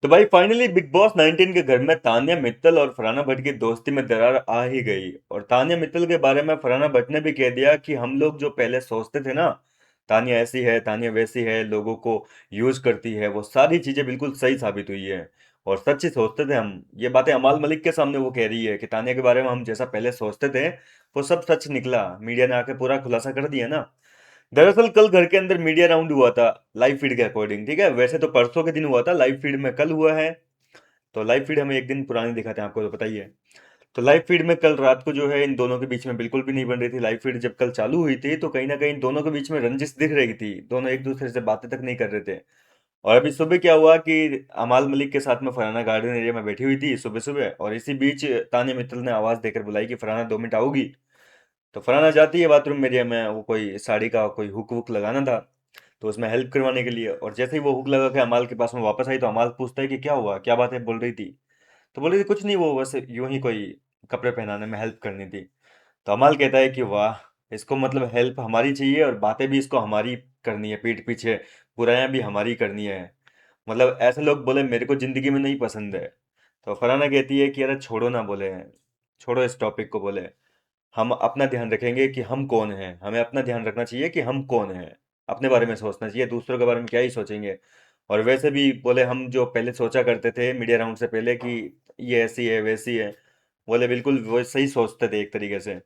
तो भाई finally big boss 19 के घर में तान्या मित्तल और फरहाना भट्ट की दोस्ती में दरार आ ही गई। और तान्या मित्तल के बारे में फरहाना भट्ट ने भी कह दिया कि हम लोग जो पहले सोचते थे ना, तान्या ऐसी है, तान्या वैसी है, लोगों को यूज करती है, वो सारी चीजें बिल्कुल सही साबित हुई है। और सच ही सोचते थे हम। ये बातें अमाल मलिक के सामने वो कह रही है कि तान्या के बारे में हम जैसा पहले सोचते थे वो सब सच निकला। मीडिया ने आके पूरा खुलासा कर दिया ना। दरअसल कल घर के अंदर मीडिया राउंड हुआ था, लाइव फीड के अकॉर्डिंग। ठीक है, वैसे तो परसों के दिन हुआ था, लाइव फीड में कल हुआ है। तो लाइव फीड हमें एक दिन पुरानी दिखाते हैं, आपको तो पता ही है। तो लाइव फीड में कल रात को जो है इन दोनों के बीच में बिल्कुल भी नहीं बन रही थी। लाइव फीड जब कल चालू हुई थी तो कहीं ना कहीं दोनों के बीच में रंजिश दिख रही थी, दोनों एक दूसरे से बातें तक नहीं कर रहे थे। और अभी सुबह क्या हुआ कि अमाल मलिक के साथ में फरहाना गार्डन एरिया में बैठी हुई थी सुबह सुबह, और इसी बीच तानिया मित्तल ने आवाज देकर बुलाई कि फरहाना 2 मिनट आओगी। तो फरहाना जाती है बाथरूम एरिया में, वो कोई साड़ी का कोई हुक वुक लगाना था, तो उसमें हेल्प करवाने के लिए। और जैसे ही वो हुक लगा के अमाल के पास में वापस आई तो अमाल पूछता है कि क्या हुआ, क्या बात है, बोल रही थी। तो बोल रही थी कुछ नहीं, वो बस यूं ही कोई कपड़े पहनाने में हेल्प करनी थी। तो अमाल कहता है कि वाह, इसको मतलब हेल्प हमारी चाहिए और बातें भी इसको हमारी करनी है पीठ पीछे, बुराइयां भी हमारी करनी है। मतलब ऐसे लोग बोले मेरे को जिंदगी में नहीं पसंद है। तो फरहाना कहती है कि अरे छोड़ो ना, बोले छोड़ो इस टॉपिक को, बोले हम अपना ध्यान रखेंगे कि हम कौन हैं, हमें अपना ध्यान रखना चाहिए कि हम कौन हैं। अपने बारे में सोचना चाहिए, दूसरों के बारे में क्या ही सोचेंगे। और वैसे भी बोले हम जो पहले सोचा करते थे मीडिया राउंड से पहले कि ये ऐसी है वैसी है, बोले बिल्कुल वो सही सोचते थे एक तरीके से।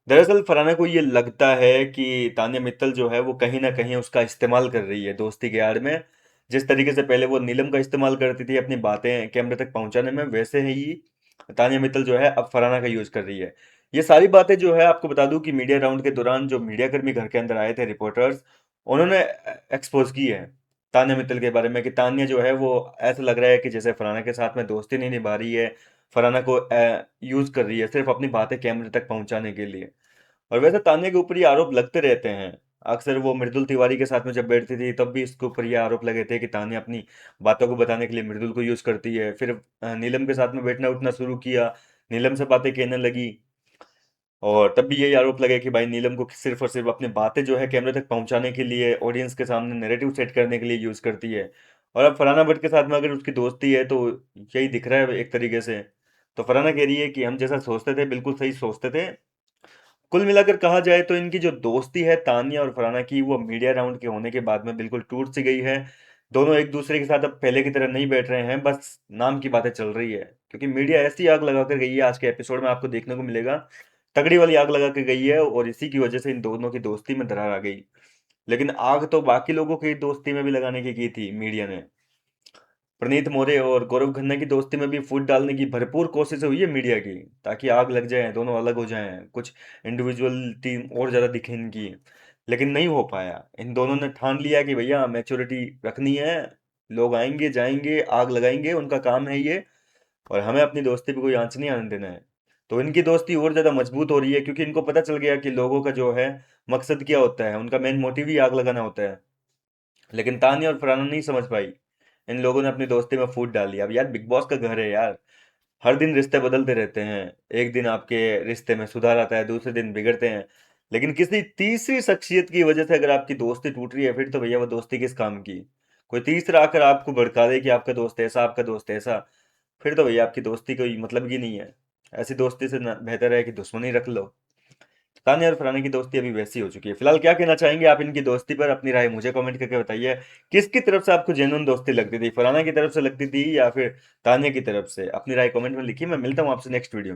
दरअसल फरहाना को ये लगता है कि तान्या मित्तल जो है वो कहीं ना कहीं उसका इस्तेमाल कर रही है दोस्ती के आड़ में। जिस तरीके से पहले वो नीलम का इस्तेमाल करती थी अपनी बातें कैमरे तक पहुंचाने में, वैसे ही तान्या मित्तल जो है अब फरहाना का यूज कर रही है। ये सारी बातें जो है आपको बता दूं कि मीडिया राउंड के दौरान जो मीडिया कर्मी घर के अंदर आए थे, रिपोर्टर्स, उन्होंने एक्सपोज की है तान्या मित्तल के बारे में कि तान्या जो है वो ऐसा लग रहा है कि जैसे फरहाना के साथ में दोस्ती नहीं निभा रही है, फरहाना को यूज कर रही है सिर्फ अपनी बातें कैमरे तक पहुंचाने के लिए। और वैसे तान्या के ऊपर ये आरोप लगते रहते हैं। अक्सर वो मृदुल तिवारी के साथ में जब बैठती थी तब भी इसके ऊपर ये आरोप लगे थे कि तान्या अपनी बातों को बताने के लिए मृदुल को यूज करती है। फिर नीलम के साथ में बैठना उठना शुरू किया, नीलम से बातें कहने लगी, और तब भी यही आरोप लगे कि भाई नीलम को सिर्फ और सिर्फ अपनी बातें जो है कैमरे तक पहुंचाने के लिए, ऑडियंस के सामने नैरेटिव सेट करने के लिए यूज करती है। और अब फरहाना भट्ट के साथ में अगर उसकी दोस्ती है तो यही दिख रहा है एक तरीके से। तो फरहाना कह रही है कि हम जैसा सोचते थे बिल्कुल सही सोचते थे। कुल मिलाकर कहा जाए तो इनकी जो दोस्ती है तानिया और फरहाना की, वो मीडिया राउंड के होने के बाद में बिल्कुल टूट सी गई है। दोनों एक दूसरे के साथ अब पहले की तरह नहीं बैठ रहे हैं, बस नाम की बातें चल रही है। क्योंकि मीडिया ऐसी आग लगा कर गई है, आज के एपिसोड में आपको देखने को मिलेगा, तगड़ी वाली आग लगा के गई है, और इसी की वजह से इन दोनों की दोस्ती में दरार आ गई। लेकिन आग तो बाकी लोगों की दोस्ती में भी लगाने की थी मीडिया ने। प्रणीत मोरे और गौरव खन्ना की दोस्ती में भी फूट डालने की भरपूर कोशिश हुई है मीडिया की, ताकि आग लग जाए, दोनों अलग हो जाएं, कुछ इंडिविजुअल टीम और ज्यादा दिखे इनकी। लेकिन नहीं हो पाया। इन दोनों ने ठान लिया कि भैया मैच्योरिटी रखनी है, लोग आएंगे जाएंगे आग लगाएंगे, उनका काम है ये, और हमें अपनी दोस्ती पे कोई आंच नहीं आने देना है। तो इनकी दोस्ती और ज्यादा मजबूत हो रही है, क्योंकि इनको पता चल गया कि लोगों का जो है मकसद क्या होता है, उनका मेन मोटिव ही आग लगाना होता है। लेकिन तान्या और फरहाना नहीं समझ पाई, इन लोगों ने अपनी दोस्ती में फूट डाल दिया। अब यार बिग बॉस का घर है यार, हर दिन रिश्ते बदलते रहते हैं। एक दिन आपके रिश्ते में सुधार आता है, दूसरे दिन बिगड़ते हैं। लेकिन किसी तीसरी शख्सियत की वजह से अगर आपकी दोस्ती टूट रही है, फिर तो भैया वो दोस्ती किस काम की। कोई तीसरा आकर आपको भड़का दे कि आपका दोस्त ऐसा, आपका दोस्त ऐसा, फिर तो भैया आपकी दोस्ती कोई मतलब की नहीं है। ऐसी दोस्ती से बेहतर है कि दुश्मनी रख लो। तान्या और फरहाना की दोस्ती अभी वैसी हो चुकी है। फिलहाल क्या कहना चाहेंगे आप इनकी दोस्ती पर, अपनी राय मुझे कमेंट करके बताइए। किसकी तरफ से आपको जेन्युइन दोस्ती लगती थी, फरहाना की तरफ से लगती थी या फिर तान्या की तरफ से? अपनी राय कमेंट में लिखिए। मैं मिलता हूँ आपसे नेक्स्ट वीडियो में।